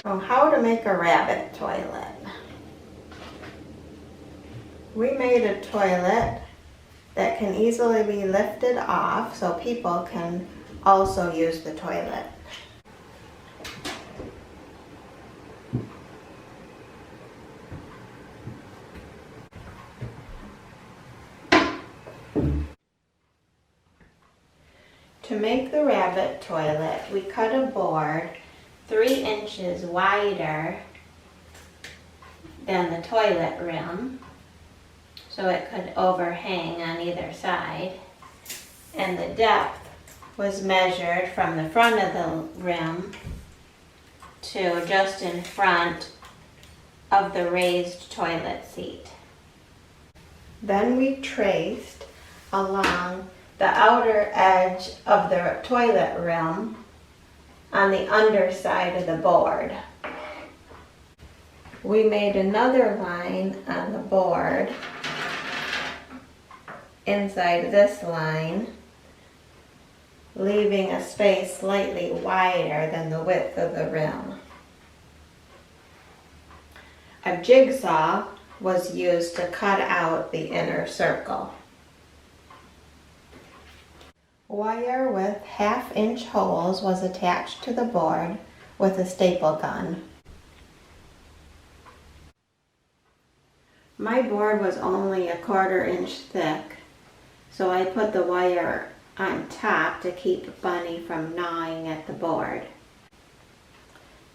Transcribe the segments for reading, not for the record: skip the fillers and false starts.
Oh, how to make a rabbit toilet. We made a toilet that can easily be lifted off so people can also use the toilet. To make the rabbit toilet, we cut a board 3 inches wider than the toilet rim, so it could overhang on either side. And the depth was measured from the front of the rim to just in front of the raised toilet seat. Then we traced along the outer edge of the toilet rim on the underside of the board. We made another line on the board inside this line, leaving a space slightly wider than the width of the rim. A jigsaw was used to cut out the inner circle. Wire with 1/2-inch holes was attached to the board with a staple gun. My board was only 1/4 inch thick, so I put the wire on top to keep Bunny from gnawing at the board.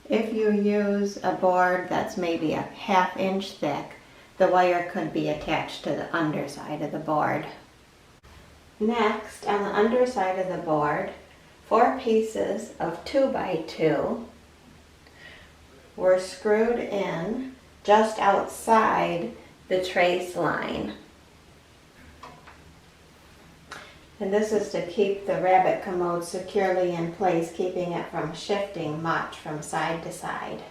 If you use a board that's maybe 1/2 inch thick, the wire could be attached to the underside of the board. Next, on the underside of the board, 4 pieces of 2x2 were screwed in just outside the trace line. And this is to keep the rabbit commode securely in place, keeping it from shifting much from side to side.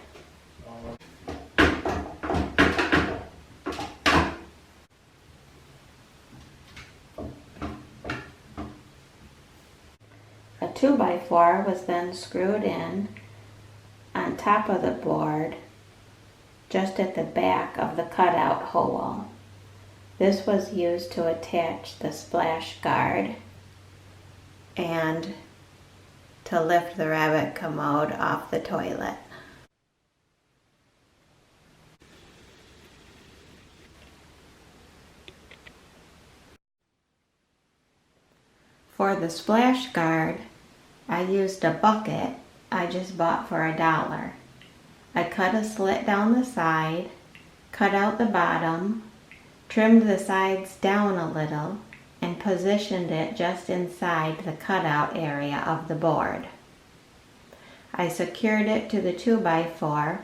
A 2x4 was then screwed in on top of the board, just at the back of the cutout hole. This was used to attach the splash guard and to lift the rabbit commode off the toilet. For the splash guard, I used a bucket I just bought for $1. I cut a slit down the side, cut out the bottom, trimmed the sides down a little, and positioned it just inside the cutout area of the board. I secured it to the 2x4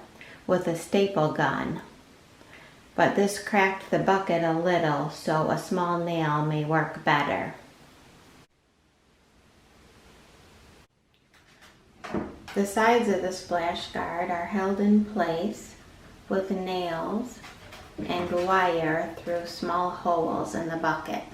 with a staple gun, but this cracked the bucket a little, so a small nail may work better. The sides of the splash guard are held in place with nails and wire through small holes in the bucket.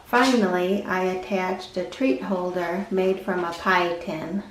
Finally, I attached a treat holder made from a pie tin.